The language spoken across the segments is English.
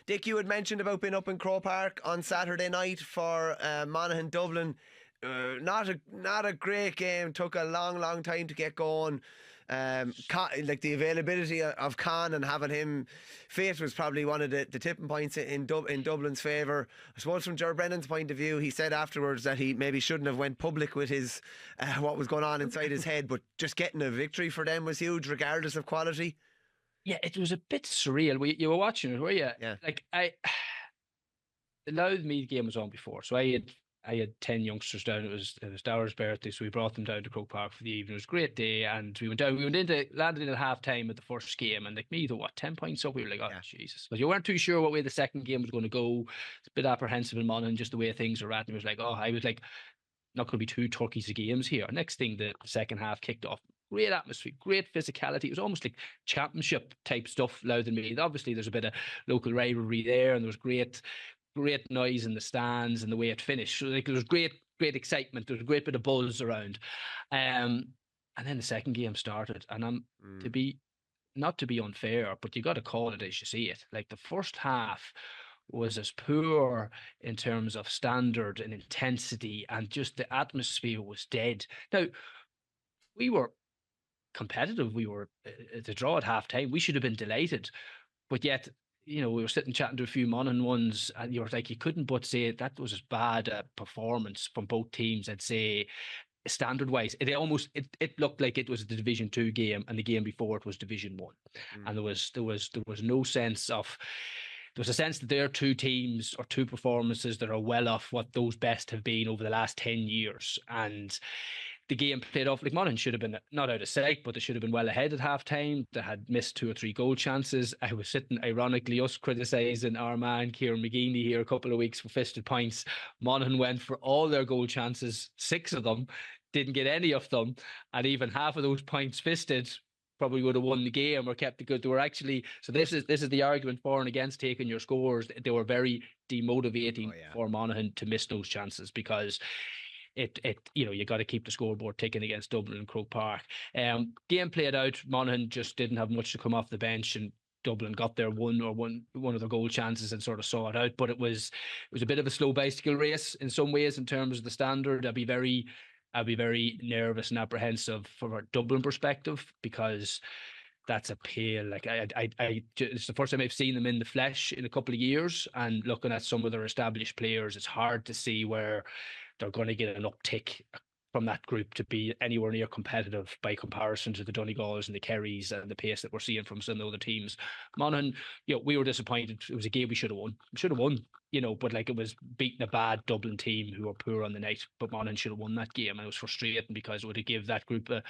Dick, you had mentioned about being up in Croke Park on Saturday night for Monaghan Dublin. Not a great game. Took a long time to get going. Like the availability of Khan and having him fit was probably one of the tipping points in Dublin's favour. I suppose from Ger Brennan's point of view, he said afterwards that he maybe shouldn't have went public with his what was going on inside his head, but just getting a victory for them was huge, regardless of quality. Yeah, it was a bit surreal. You were watching it, were you? Yeah. Like the Louth Meath game was on before, so I had 10 youngsters down. It was Darragh's birthday, so we brought them down to Croke Park for the evening. It was a great day, and we went down. Landed in at half time at the first game, and like Meath, 10 points up. We were like, oh, Jesus. But you weren't too sure what way the second game was going to go. It's a bit apprehensive in Monaghan, just the way things are at. And it was like, I was like, not going to be two turkeys of games here. Next thing, the second half kicked off. Great atmosphere, great physicality. It was almost like championship type stuff, Louth and Meath. Obviously, there's a bit of local rivalry there, and there was great noise in the stands and the way it finished. So like, there was great excitement. There was a great bit of buzz around. And then the second game started, and not to be unfair, but you got to call it as you see it. Like the first half was as poor in terms of standard and intensity, and just the atmosphere was dead. Now, we were competitive. We were to draw at half time. We should have been delighted, but yet, we were sitting chatting to a few Monaghan ones, and you were like, you couldn't but say that was as bad a performance from both teams. I'd say standard wise, it looked like it was the Division 2 game, and the game before it was Division 1, and there was no sense of. There was a sense that there are two teams or two performances that are well off what those best have been over the last 10 years. And the game played off. Like Monaghan should have been not out of sight, but they should have been well ahead at half time. They had missed 2 or 3 goal chances. I was sitting, ironically, us criticising our man Kieran McGeaney here a couple of weeks for fisted points. Monaghan went for all their goal chances, 6 of them, didn't get any of them. And even half of those points fisted probably would have won the game or kept it good. They were actually, so this is the argument for and against taking your scores. They were very demotivating for Monaghan to miss those chances, because you got to keep the scoreboard ticking against Dublin and Croke Park. Game played out. Monaghan just didn't have much to come off the bench, and Dublin got their one of their goal chances and sort of saw it out. But it was a bit of a slow bicycle race in some ways in terms of the standard. I'd be very nervous and apprehensive from a Dublin perspective, because that's a pale. Like it's the first time I've seen them in the flesh in a couple of years, and looking at some of their established players, it's hard to see where they're going to get an uptick from that group to be anywhere near competitive by comparison to the Donegals and the Kerrys and the pace that we're seeing from some of the other teams. Monaghan, we were disappointed. It was a game we should have won. But like, it was beating a bad Dublin team who were poor on the night. But Monaghan should have won that game, and it was frustrating because it would have given that group of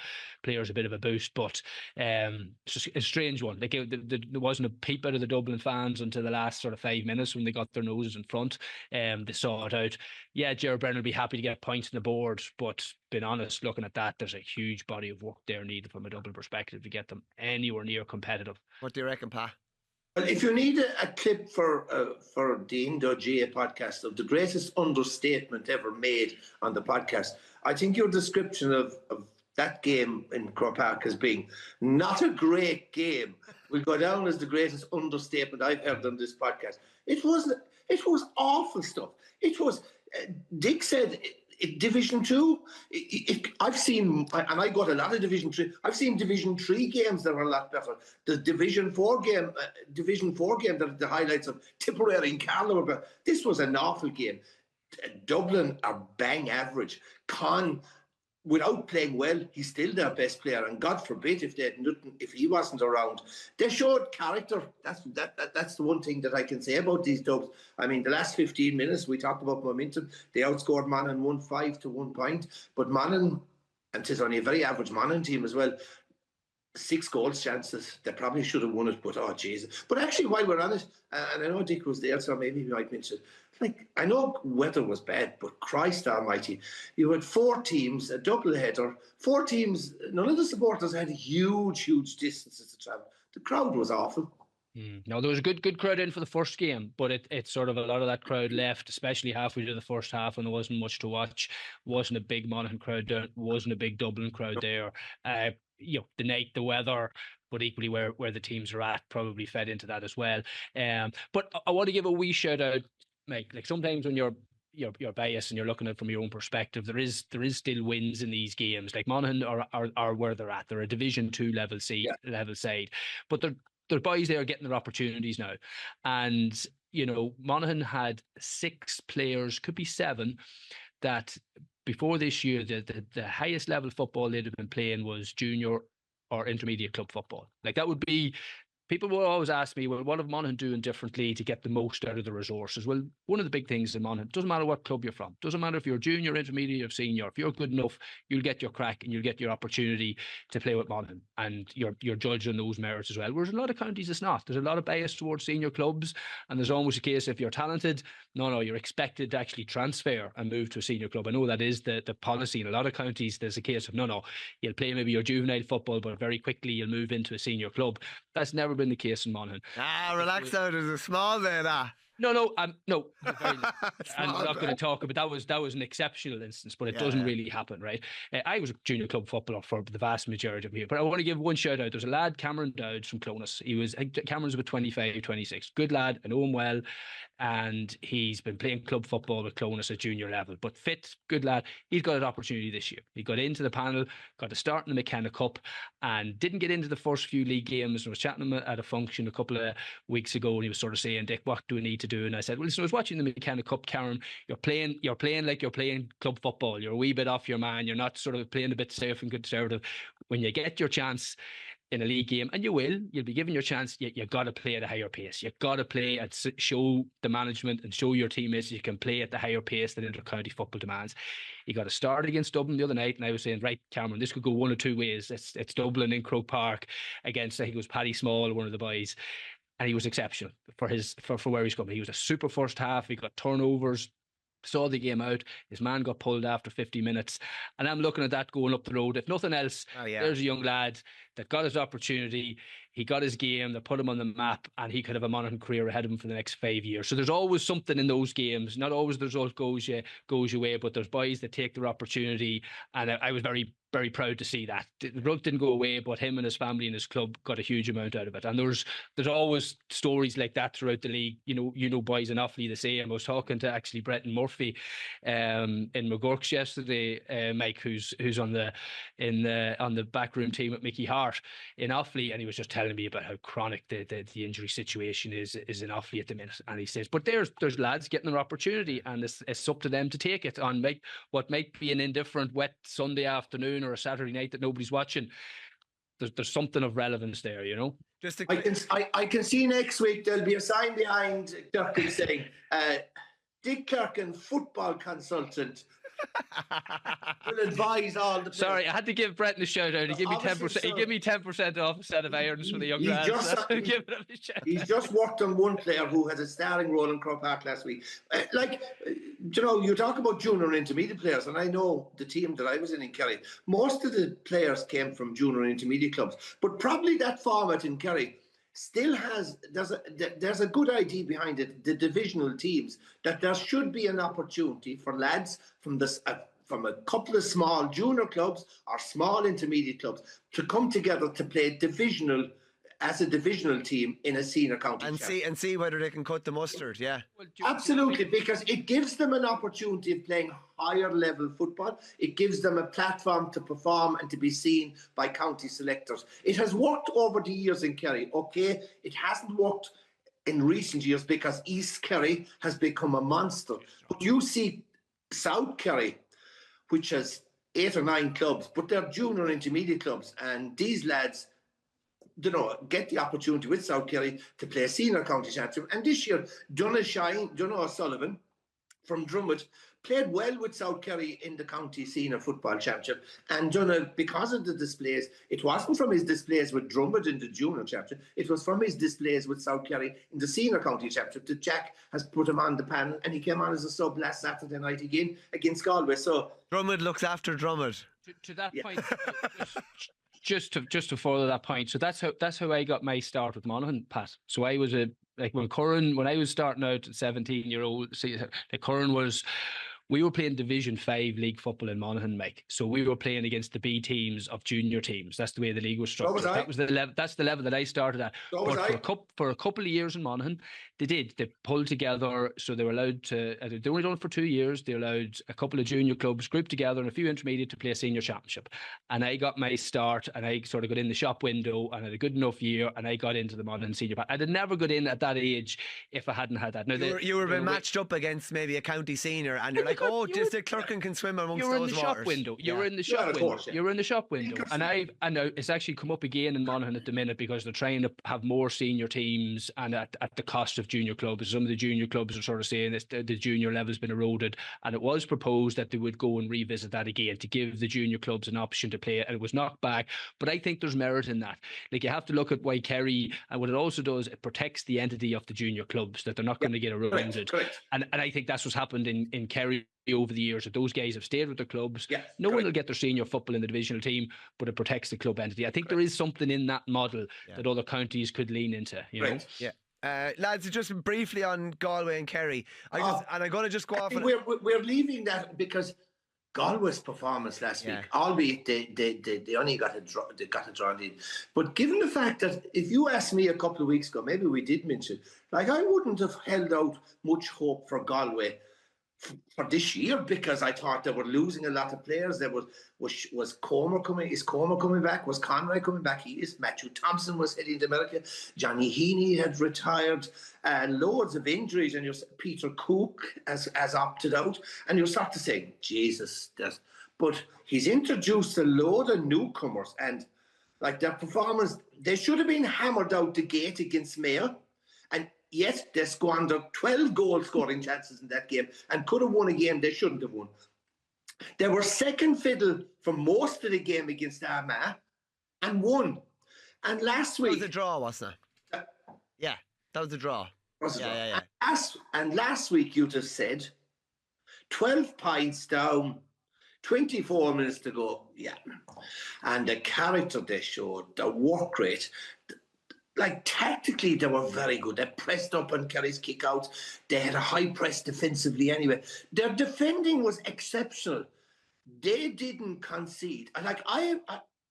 players a bit of a boost. But it's just a strange one. Like, there wasn't a peep out of the Dublin fans until the last sort of 5 minutes when they got their noses in front. They saw it out. Yeah, Ger Brennan will be happy to get points on the board, but being honest, looking at that, there's a huge body of work there needed from a Dublin perspective to get them anywhere near competitive. What do you reckon, Pat? Well, if you need a clip for the Indo GAA podcast of the greatest understatement ever made on the podcast, I think your description of that game in Croke Park as being not a great game will go down as the greatest understatement I've heard on this podcast. It was awful stuff. It was. Dick said. Division 2, I've seen, and I got a lot of Division 3. I've seen Division 3 games that are a lot better. The Division 4 game, the highlights of Tipperary and Carlow. But this was an awful game. Dublin are bang average. Con, without playing well, he's still their best player, and God forbid if he wasn't around. They showed character. That's the one thing that I can say about these Dubs. I mean, the last 15 minutes we talked about momentum. They outscored Monaghan 1-5 to 1 point, but Monaghan, and it's only a very average Monaghan team as well. 6 goals chances. They probably should have won it, but oh Jesus! But actually, while we're on it, and I know Dick was there, so maybe we might mention it. Like, I know weather was bad, but Christ Almighty, you had 4 teams, a double header, 4 teams. None of the supporters had huge distances to travel. The crowd was awful. No, there was a good crowd in for the first game, but it sort of, a lot of that crowd left, especially halfway through the first half when there wasn't much to watch. Wasn't a big Monaghan crowd there, wasn't a big Dublin crowd there. The night, the weather, but equally where the teams are at probably fed into that as well. But I want to give a wee shout out, Mike. Like sometimes when you're biased and you're looking at it from your own perspective, there is still wins in these games. Like Monaghan are where they're at. They're a Division 2 level side, but they're boys there getting their opportunities now. And Monaghan had 6 players, could be 7, that before this year, the highest level football they'd have been playing was junior or intermediate club football. Like that would be, people will always ask me, well, what are Monaghan doing differently to get the most out of the resources? Well, one of the big things in Monaghan, doesn't matter what club you're from, doesn't matter if you're junior, intermediate, or senior, if you're good enough, you'll get your crack and you'll get your opportunity to play with Monaghan, and you're judged on those merits as well. Whereas a lot of counties, it's not. There's a lot of bias towards senior clubs, and there's almost a case if you're talented, no, you're expected to actually transfer and move to a senior club. I know that is the policy in a lot of counties. There's a case of no, you'll play maybe your juvenile football, but very quickly you'll move into a senior club. That's never been the case in Monaghan. Relax now. There's a small there. No. I'm not going to talk about that. Was an exceptional instance, but it doesn't really happen, right? I was a junior club footballer for the vast majority of years, but I want to give one shout out. There's a lad, Cameron Dowds from Clonus. Cameron's about 25, 26. Good lad. I know him well, and he's been playing club football with Clonus at junior level. But fit, good lad. He's got an opportunity this year. He got into the panel, got a start in the McKenna Cup, and didn't get into the first few league games. I was chatting to him at a function a couple of weeks ago, and he was sort of saying, Dick, what do we need to do? And I said, well, listen, I was watching the McKenna Cup, Karen. You're playing like you're playing club football. You're a wee bit off your man. You're not sort of playing a bit safe and conservative. When you get your chance in a league game, and you'll be given your chance, you got to play at a higher pace. You got to play and show the management and show your teammates you can play at the higher pace that inter-county football demands. He got a start against Dublin the other night, and I was saying, right, Cameron, this could go one of two ways. It's Dublin in Croke Park against, I think it was Paddy Small, one of the boys. And he was exceptional for where he's coming. He was a super first half. He got turnovers, saw the game out. His man got pulled after 50 minutes. And I'm looking at that going up the road. If nothing else, there's a young lad that got his opportunity. He got his game. They put him on the map, and he could have a Monaghan career ahead of him for the next 5 years. So there's always something in those games. Not always the result goes your way, but there's boys that take their opportunity. And I was very, very proud to see that. The result didn't go away, but him and his family and his club got a huge amount out of it. And there's always stories like that throughout the league. Boys in Offaly the same. I was talking to actually Bretton Murphy in McGurk's yesterday, Mike, who's on the backroom team at Mickey Hart in Offaly, and he was just telling me about how chronic the injury situation is in Offaly at the minute. And he says, but there's lads getting their opportunity, and it's up to them to take it on what might be an indifferent wet Sunday afternoon or a Saturday night that nobody's watching. There's something of relevance there, I can see next week there'll be a sign behind Clerkin saying Dick Clerkin, football consultant, will advise all the players. Sorry, I had to give Bretton a shout out. He gave me 10%. He gave me 10% off a set of irons for the young lads. He's just worked on one player who has a starring role in Croke Park last week. You talk about junior and intermediate players, and I know the team that I was in Kerry, most of the players came from junior and intermediate clubs, but probably that format in Kerry still there's a good idea behind it, the divisional teams, that there should be an opportunity for lads from a couple of small junior clubs or small intermediate clubs to come together to play as a divisional team in a senior county and see whether they can cut the mustard. Yeah, absolutely, because it gives them an opportunity of playing higher level football. It gives them a platform to perform and to be seen by county selectors. It has worked over the years in Kerry. Okay, it hasn't worked in recent years because East Kerry has become a monster. But you see South Kerry, which has 8 or 9 clubs, but they're junior and intermediate clubs, and these lads get the opportunity with South Kerry to play a senior county championship. And this year, Donagh O'Sullivan from Drummond played well with South Kerry in the county senior football championship. And Donagh, because of the displays, it wasn't from his displays with Drummond in the junior championship, it was from his displays with South Kerry in the senior county championship that Jack has put him on the panel, and he came on as a sub last Saturday night again against Galway. So Drummond looks after Drummond. To that point, just to follow that point, so that's how I got my start with Monaghan, Pat. So I was when I was starting out at 17-year-old, Curran we were playing Division 5 league football in Monaghan, Mike. So we were playing against the B teams of junior teams. That's the way the league was structured. That was the level. That's the level that I started at. But for a couple of years in Monaghan, they pulled together. So they were allowed to. They only done it for 2 years. They allowed a couple of junior clubs grouped together and a few intermediate to play a senior championship. And I got my start, and I sort of got in the shop window, and had a good enough year, and I got into the Monaghan senior. I'd have never got in at that age if I hadn't had that. Now you were been matched up against maybe a county senior, and you're like, oh, just Dick Clerkin can swim amongst those waters. You were in the shop window. You were in the shop window. You were in the shop window. And I know it's actually come up again in Monaghan at the minute because they're trying to have more senior teams and at the cost of junior clubs. Some of the junior clubs are sort of saying that the junior level's been eroded, and it was proposed that they would go and revisit that again to give the junior clubs an option to play it, and it was knocked back. But I think there's merit in that. Like, you have to look at why Kerry, and what it also does, it protects the entity of the junior clubs, that they're not going to get eroded. And I think that's what's happened in Kerry over the years, that those guys have stayed with their clubs. No one will get their senior football in the divisional team, but it protects the club entity. I think there is something in that model that other counties could lean into, you know? Lads, just briefly on Galway and Kerry. I'm going to just go off. We're leaving that because Galway's performance last week, albeit they only got a draw lead. But given the fact that if you asked me a couple of weeks ago, maybe we did mention, like, I wouldn't have held out much hope for Galway for this year, because I thought they were losing a lot of players. There was Comer coming. Is Comer coming back? Was Conroy coming back? He is. Matthew Thompson was heading to America. Johnny Heaney had retired. Loads of injuries, and Peter Cook has opted out. And you start to say, Jesus, but he's introduced a load of newcomers, and like their performance, they should have been hammered out the gate against Mayo. And yet they squandered 12 goal scoring chances in that game and could have won a game they shouldn't have won. They were second fiddle for most of the game against Armagh and won. And last week... That was a draw, wasn't it? Yeah, that was a draw. Yeah. And last week you'd have said 12 points down, 24 minutes to go. Yeah. And the character they showed, the work rate... Like, tactically, they were very good. They pressed up on Kerry's kick-outs. They had a high press defensively anyway. Their defending was exceptional. They didn't concede. And like, I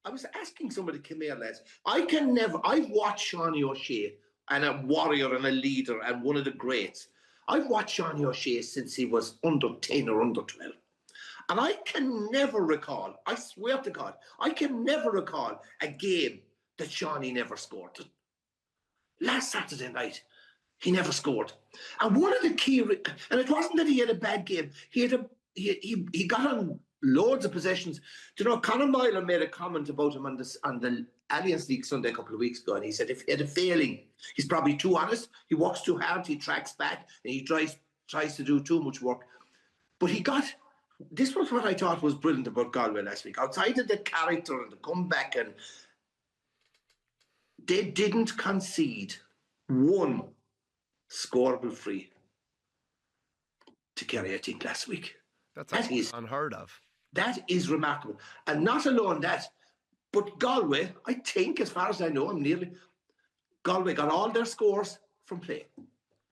was asking somebody to come here, lads. I've watched Seanie O'Shea, and a warrior and a leader and one of the greats. I've watched Seanie O'Shea since he was under 10 or under 12. And I can never recall, I swear to God, I can never recall a game that Seanie never scored. Last Saturday night, he never scored. And one of the key, and it wasn't that he had a bad game. He got on loads of possessions. Do you know, Conor Myler made a comment about him on the Alliance League Sunday a couple of weeks ago, and he said if he had a failing, he's probably too honest. He works too hard. He tracks back, and he tries to do too much work. But this was what I thought was brilliant about Galway last week. Outside of the character and the comeback, and they didn't concede one scoreable free to Kerry, I think, last week. That is unheard of. That is remarkable. And not alone that, but Galway, I think, as far as I know, Galway got all their scores from play.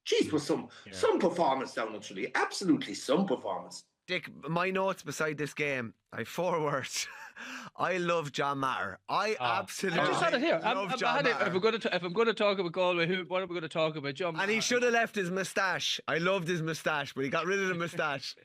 Jeez, was some performance down the tree. Absolutely some performance. Dick, my notes beside this game, I have 4 words. I love John Matter. I absolutely I just had it here. love John Matter. If I'm going to talk about Galway, what are we going to talk about? John Matter. And he should have left his moustache. I loved his moustache, but he got rid of the moustache.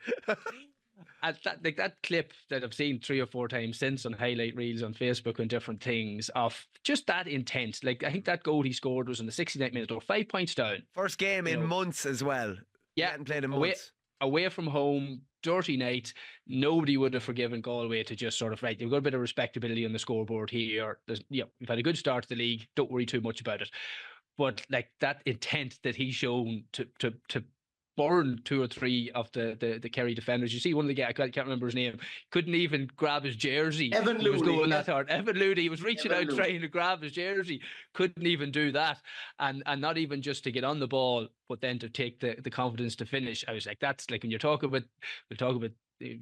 And that clip that I've seen 3 or 4 times since on highlight reels on Facebook and different things of just that intent. Like, I think that goal he scored was in the 69th minute, or 5 points down. First game in months as well. Yeah, he hadn't played in months. Away from home, dirty night. Nobody would have forgiven Galway to just sort of, right, they've got a bit of respectability on the scoreboard here. We've had a good start to the league. Don't worry too much about it. But like that intent that he's shown to burn 2 or 3 of the Kerry defenders. You see one of the guys, I can't remember his name, couldn't even grab his jersey. Evan He was Looney. going that hard. Evan Looney, he was reaching Evan out Looney. trying to grab his jersey. Couldn't even do that. And not even just to get on the ball, but then to take the confidence to finish. I was like, that's like when you're talking about, we'll talk about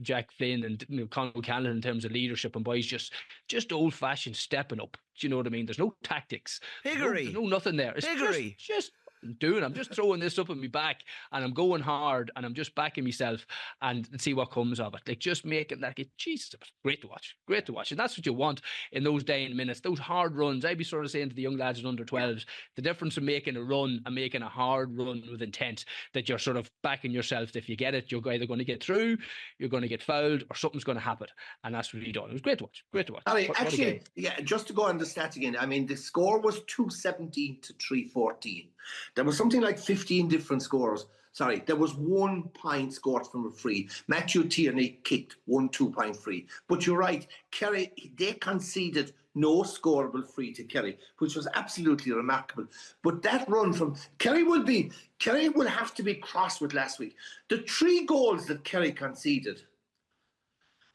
Jack Flynn and Conor O'Callaghan in terms of leadership and boys just old fashioned stepping up. Do you know what I mean? There's no tactics. Piggery. There's no nothing there. It's Piggery. just doing. I'm just throwing this up on my back and I'm going hard and I'm just backing myself and see what comes of it. Like just making that, Jesus, it was great to watch. Great to watch. And that's what you want in those dying minutes, those hard runs. I'd be sort of saying to the young lads in under 12s, the difference in making a run and making a hard run with intent, that you're sort of backing yourself. If you get it, you're either going to get through, you're going to get fouled, or something's going to happen. And that's what he done. It was great to watch. Great to watch. Actually, just to go on the stats again, I mean, the score was 217 to 314. There was something like 15 different scores. Sorry, there was 1 point scored from a free. Matthew Tierney kicked 1 2-point free. But you're right, Kerry, they conceded no scoreable free to Kerry, which was absolutely remarkable. But that run from Kerry will have to be cross with last week. The 3 goals that Kerry conceded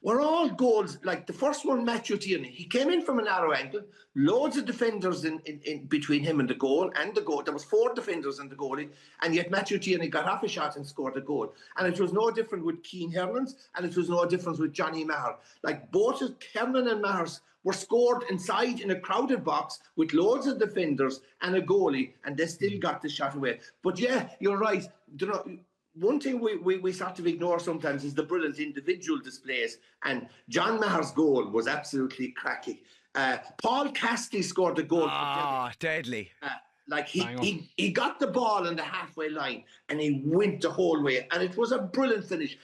were all goals. Like the first one, Matthew Tierney, he came in from a narrow angle, loads of defenders in between him and the goal. There was 4 defenders and the goalie, and yet Matthew Tierney got off a shot and scored a goal. And it was no different with Keane Hermans, and it was no different with Johnny Maher. Like both Herman and Maher's were scored inside in a crowded box with loads of defenders and a goalie, and they still got the shot away. But yeah, you're right. You know, one thing we sort of ignore sometimes is the brilliant individual displays, and John Maher's goal was absolutely cracking. Paul Cassidy scored a goal. Deadly. Like he got the ball on the halfway line and he went the whole way, and it was a brilliant finish.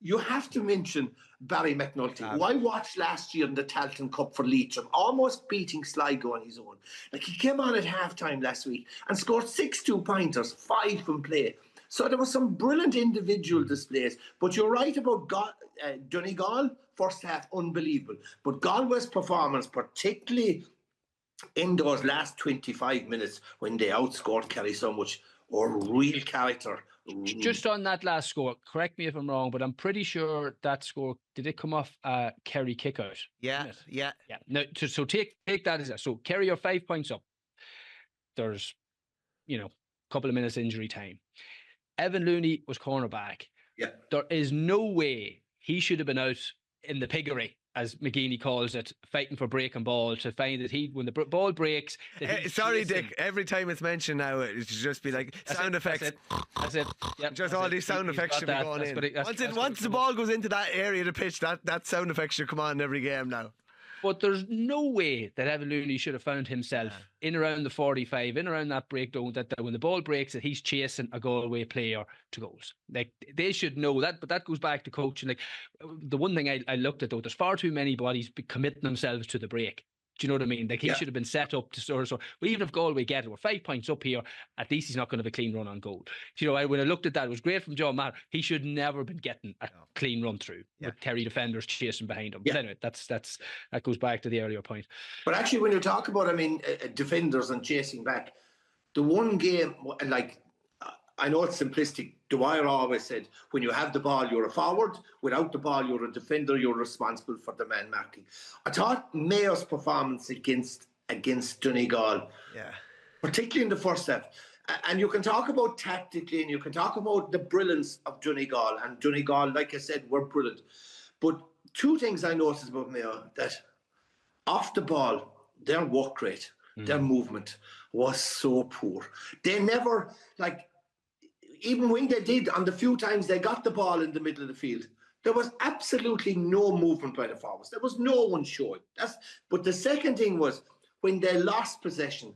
You have to mention Barry McNulty, who I watched last year in the Talton Cup for Leitrim, almost beating Sligo on his own. Like he came on at halftime last week and scored 6 2-pointers, 5 from play. So there was some brilliant individual displays. But you're right about Donegal, first half, unbelievable. But Galway's performance, particularly in those last 25 minutes when they outscored Kerry so much, or real character. Just on that last score, correct me if I'm wrong, but I'm pretty sure that score, did it come off Kerry kickout? Yeah. No, so take that as that. So Kerry are 5 points up. There's, a couple of minutes injury time. Evan Looney was cornerback. Yeah. There is no way he should have been out in the piggery, as McGeaney calls it, fighting for breaking ball, to find that when the ball breaks... Sorry, Dick, every time it's mentioned now, it should just be like sound effects. That's it. Yep, just all these sound effects should be going in. Once the ball goes into that area of the pitch, that sound effect should come on in every game now. But there's no way that Evan Looney should have found himself in around the 45, in around that breakdown, that when the ball breaks, that he's chasing a Galway player to goals. Like, they should know that, but that goes back to coaching. Like, the one thing I looked at, though, there's far too many bodies committing themselves to the break. Do you know what I mean? Like, he should have been set up to sort of. But even if Galway get it, we're 5 points up here, at least he's not going to have a clean run on goal. Do you know, when I looked at that, it was great from John Maher. He should never been getting a clean run through with Kerry defenders chasing behind him. But anyway, that goes back to the earlier point. But actually, when you talk about, defenders and chasing back, the one game, like, I know it's simplistic. Dwyer always said, when you have the ball, you're a forward. Without the ball, you're a defender. You're responsible for the man marking. I thought Mayo's performance against Donegal, particularly in the first half, and you can talk about tactically, and you can talk about the brilliance of Donegal. And Donegal, like I said, were brilliant. But 2 things I noticed about Mayo, that off the ball, their work rate, their movement was so poor. They never, even when they did, on the few times they got the ball in the middle of the field, there was absolutely no movement by the forwards. There was no one showing. But the second thing was, when they lost possession,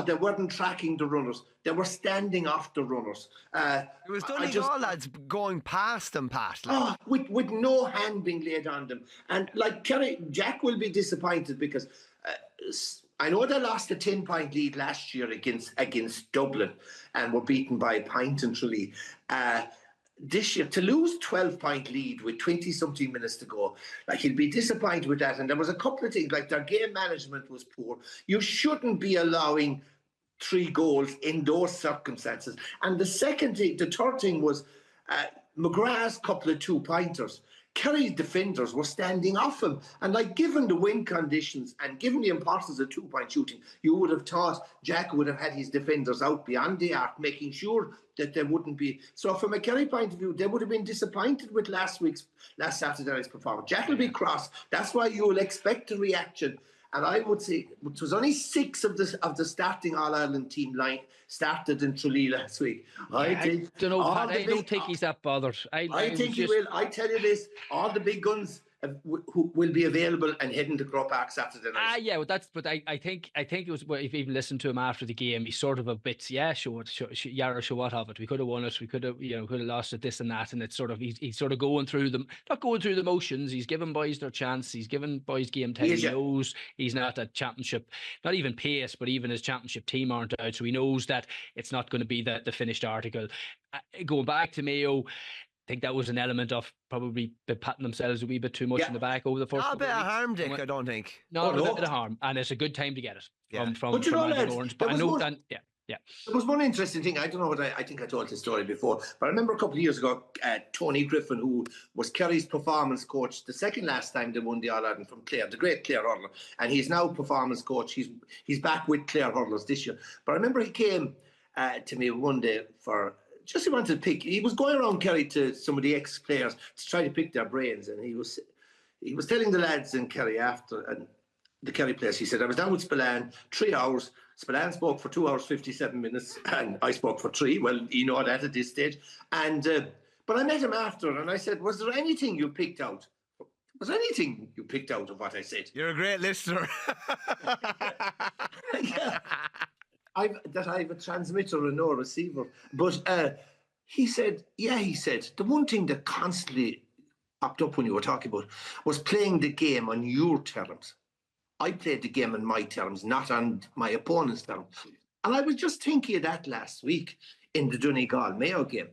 they weren't tracking the runners. They were standing off the runners. It was Donegal lads going past them, Pat. With no hand being laid on them. And like Kerry, Jack will be disappointed because I know they lost a 10-point lead last year against Dublin and were beaten by a point in Tralee. This year, to lose 12-point lead with 20-something minutes to go, he'll be disappointed with that. And there was a couple of things, like their game management was poor. You shouldn't be allowing 3 goals in those circumstances. And the third thing was McGrath's couple of 2-pointers. Kerry's defenders were standing off him. And given the wind conditions and given the importance of 2-point shooting, you would have thought Jack would have had his defenders out beyond the arc, making sure that there wouldn't be. So from a Kerry point of view, they would have been disappointed with last Saturday night's performance. Jack will be cross. That's why you will expect a reaction. And I would say it was only 6 of the starting All-Ireland team line started in Tralee last week. I don't know, Pat. I don't think he's that bothered. I think he will. I tell you this, all the big guns who will be available and heading to Croke Park Saturday night. Yeah, but I think it was, well, if you even listened to him after the game, he's sort of a bit, show what of it. We could have won it. We could have lost it, this and that. And it's sort of, he's sort of going through them, not going through the motions. He's giving boys their chance. He's giving boys game time. He knows he's not at championship, not even pace, but even his championship team aren't out. So he knows that it's not going to be the finished article. Going back to Mayo, I think that was an element of probably patting themselves a wee bit too much in the back over the first. Not a bit of harm, Dick, I don't think. Not a bit of harm, and it's a good time to get it from but you know, lads, Orange. But I know, yeah. There was one interesting thing. I don't know what I think I told this story before, but I remember a couple of years ago, Tony Griffin, who was Kerry's performance coach the second last time they won the All-Ireland from Clare, the great Clare hurler, and he's now performance coach. He's back with Clare hurlers this year. But I remember he came to me one day he wanted to pick. He was going around Kerry to some of the ex-players to try to pick their brains, and he was telling the lads in Kerry after, and the Kerry players, he said, I was down with Spillane 3 hours. Spillane spoke for 2 hours 57 minutes, and I spoke for 3. Well, you know that at this stage. And but I met him after, and I said, was there anything you picked out? Was there anything you picked out of what I said? You're a great listener. Yeah. I have a transmitter and no receiver. But he said, the one thing that constantly popped up when you were talking about was playing the game on your terms. I played the game on my terms, not on my opponent's terms. And I was just thinking of that last week in the Donegal Mayo game.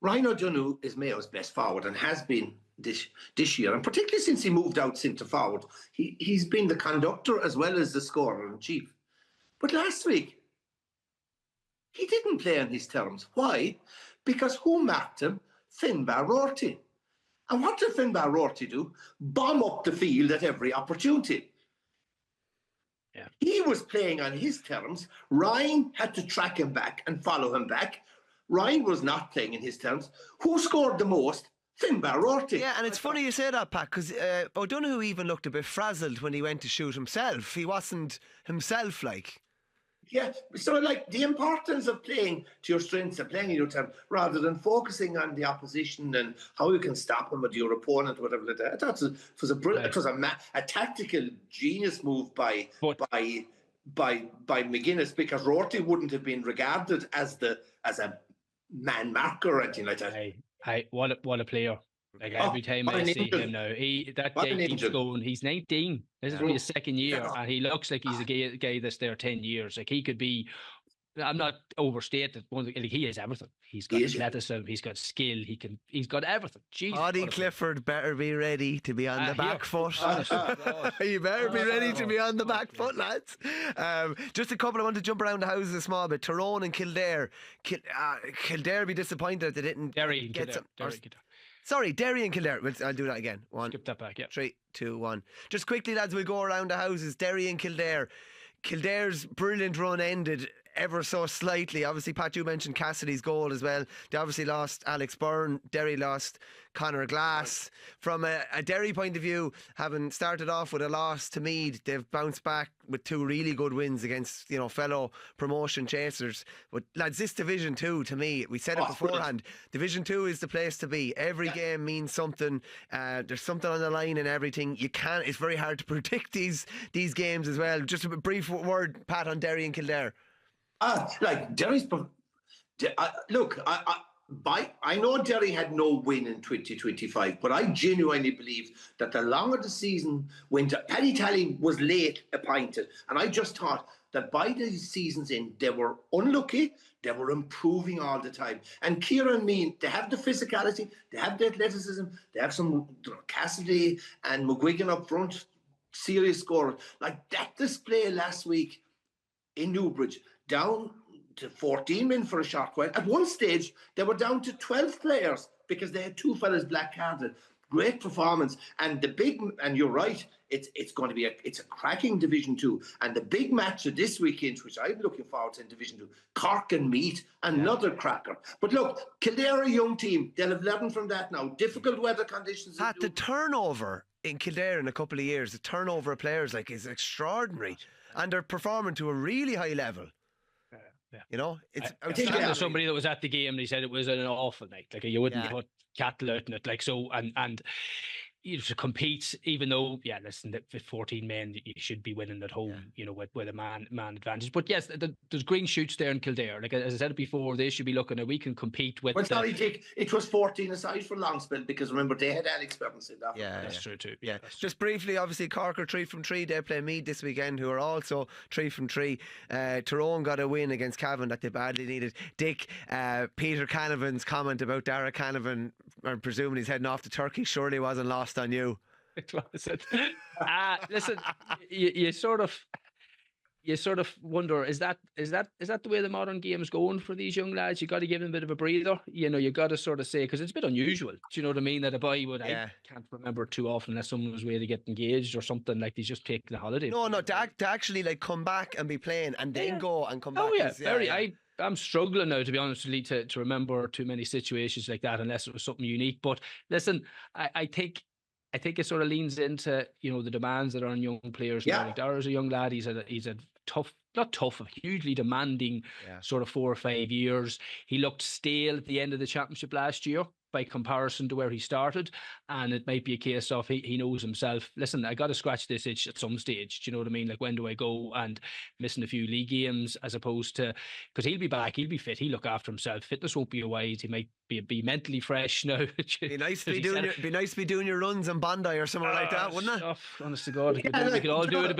Ryan O'Donoghue is Mayo's best forward and has been this year, and particularly since he moved out centre forward. He's been the conductor as well as the scorer in chief. But last week, he didn't play on his terms. Why? Because who marked him? Finbar Rorty. And what did Finbar Rorty do? Bomb up the field at every opportunity. Yeah. He was playing on his terms. Ryan had to track him back and follow him back. Ryan was not playing in his terms. Who scored the most? Finbar Rorty. Yeah, and it's funny you say that, Pat, because O'Donoghue even looked a bit frazzled when he went to shoot himself. He wasn't himself, like. Yeah, so like the importance of playing to your strengths and playing in your term rather than focusing on the opposition and how you can stop them with your opponent, or whatever like that. I thought it was a brilliant, it was a tactical genius move by McGuinness, because Rorty wouldn't have been regarded as a man marker or anything like that. What a player. Like every time I see him now, that guy keeps going. He's 19. This is his second year, and he looks like he's a guy that's there 10 years. Like he could be. I'm not overstated. He is everything. He's got athleticism. He's got skill. He's got everything. Jesus, Audie Clifford better be ready to be on the back foot. You better be ready to be on the back foot, lads. Just a couple. I want to jump around the houses a small bit. Tyrone and Kildare. Kildare be disappointed that they didn't get some. Sorry, Derry and Kildare. I'll do that again. Skip that back, yeah. 3, 2, 1. Just quickly, lads, we'll go around the houses. Derry and Kildare. Kildare's brilliant run ended ever so slightly. Obviously, Pat, you mentioned Cassidy's goal as well. They obviously lost Alex Byrne. Derry lost Conor Glass. From a Derry point of view, having started off with a loss to Meath, they've bounced back with 2 really good wins against, fellow promotion chasers. But lads, this Division 2, to me, we said it beforehand, Division 2 is the place to be. Every game means something. There's something on the line and everything. It's very hard to predict these games as well. Just a brief word, Pat, on Derry and Kildare. Like Derry's. Look, I know Derry had no win in 2025, but I genuinely believe that the longer the season went, Paddy Tally was late appointed, and I just thought that by the season's end, they were unlucky. They were improving all the time. And Kieran Mean, they have the physicality, they have the athleticism, they have some Cassidy and McGuigan up front, serious scorer. Like that display last week in Newbridge, down to 14 men for a short while. At one stage, they were down to 12 players because they had 2 fellas black-carded. Great performance. And you're right, it's going to be a cracking Division 2. And the big match of this weekend, which I'm looking forward to in Division 2, Cork and Meath, another cracker. But look, Kildare, a young team, they'll have learned from that now. Difficult weather conditions. Pat, the turnover in Kildare in a couple of years, the turnover of players like is extraordinary, and they're performing to a really high level. Yeah. You know, it's I think there's somebody that was at the game and he said it was an awful night. Like you wouldn't put cattle out in it. Like so, and you know, to compete, even though, listen, with 14 men, you should be winning at home, you know, with a man advantage. But yes, there's green shoots there in Kildare. Like as I said before, they should be looking at we can compete with. Well, sorry, Dick, it was 14 aside for long spell because remember they had Alex Bevan in that. Yeah, that's true too. Yeah, just briefly, obviously Cork are 3 from 3. They play Meath this weekend, who are also 3 from 3. Tyrone got a win against Cavan that they badly needed. Dick, Peter Canavan's comment about Darragh Canavan, I'm presuming he's heading off to Turkey, surely wasn't lost on you. It wasn't. Listen, you sort of wonder, is that the way the modern game is going for these young lads? You got to give them a bit of a breather. You know, you got to sort of say, because it's a bit unusual. Do you know what I mean? That a boy would, I can't remember too often unless someone was way to get engaged or something, like he's just taking a holiday. No, to actually like come back and be playing and then go and come back. Oh yeah, I'm struggling now, to be honest with you, to remember too many situations like that unless it was something unique. But listen, I think it sort of leans into, you know, the demands that are on young players. Yeah. Like Darragh's a young lad. He's a tough, not tough, hugely demanding sort of 4 or 5 years. He looked stale at the end of the championship last year by comparison to where he started, and it might be a case of he knows himself, listen, I got to scratch this itch at some stage. Do you know what I mean? Like, when do I go? And missing a few league games, as opposed to, because he'll be back, he'll be fit, he'll look after himself. Fitness won't be a wise. He might be mentally fresh now. Be nice to be doing your runs in Bondi or somewhere like that, wouldn't it? Honest to God, we could all do it a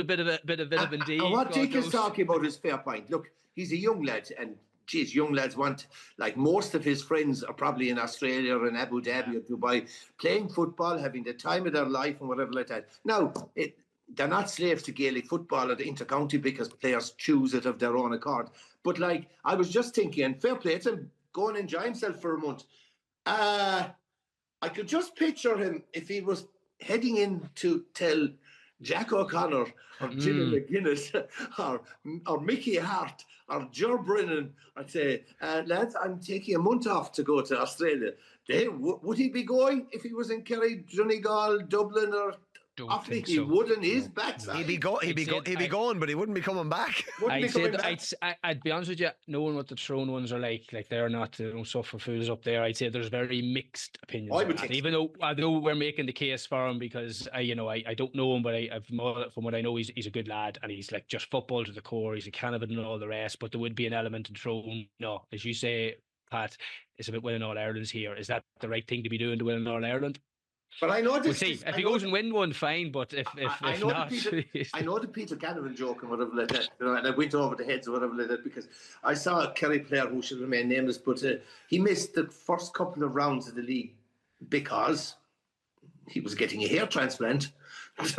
bit of vitamin D. And what Dick is talking about is fair point. Look, he's a young lad, and geez, young lads want, like most of his friends are probably in Australia or in Abu Dhabi or Dubai, playing football, having the time of their life and whatever like that. Now, they're not slaves to Gaelic football or the intercounty because players choose it of their own accord. But like, I was just thinking, and fair play to him, go and enjoy himself for a month. I could just picture him if he was heading in to tell Jack O'Connor or Jimmy McGuinness or Mickey Hart or Joe Brennan, I'd say, lads, I'm taking a month off to go to Australia. Would he be going if he was in Kerry, Donegal, Dublin, or Think he so. wouldn't. His backside. He'd be going, but he wouldn't be coming back. I'd be honest with you, knowing what the Tyrone ones are like they're not, they don't suffer fools up there. I'd say there's very mixed opinions. Even though we're making the case for him because I don't know him, but from what I know, he's a good lad and he's like just football to the core. He's a Canavan and all the rest. But there would be an element in Tyrone. No, as you say, Pat, it's about winning All Ireland's here. Is that the right thing to be doing to win an All Ireland? But I know this. We'll see. If he goes and win one, fine. But if not, I know the Peter Canavan joke and whatever like that. You know, and I went over the heads or whatever like that because I saw a Kerry player who should remain nameless, but he missed the first couple of rounds of the league because he was getting a hair transplant.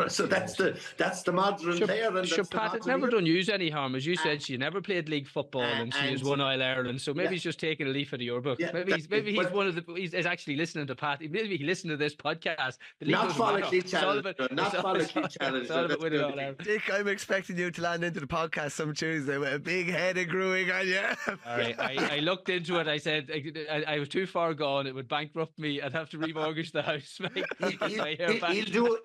So that's the modern player. And Pat, it's never done you any harm. As you said, she never played league football and she has won All Ireland. So maybe he's just taking a leaf out of your book. Yeah, maybe he's one of the. He's actually listening to Pat. Maybe he listened to this podcast. Not follically challenged. Dick, I'm expecting you to land into the podcast some Tuesday with a big head of growing on you. All right, I looked into it. I said I was too far gone. It would bankrupt me. I'd have to remortgage the house. He'll do it.